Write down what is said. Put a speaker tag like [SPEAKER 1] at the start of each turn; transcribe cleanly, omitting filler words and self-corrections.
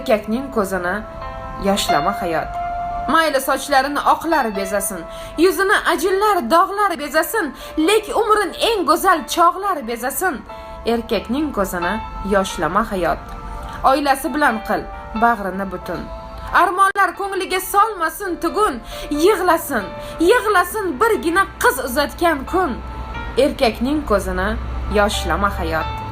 [SPEAKER 1] erkakning ko'zini yoshlama hayot. Mayli sochlarini oqlar bezasin, yuzini ajinlar, dog'lar bezasin, lek umrin eng go'zal chog'lar bezasin. Erkakning ko'zini yoshlama hayot. Oilasi bilan qil bag'rini butun. Armonlar ko'ngliga solmasin tugun, yig'lasin, yig'lasin birgina qiz uzatgan kun. Erkakning ko'zini yoshlama hayot.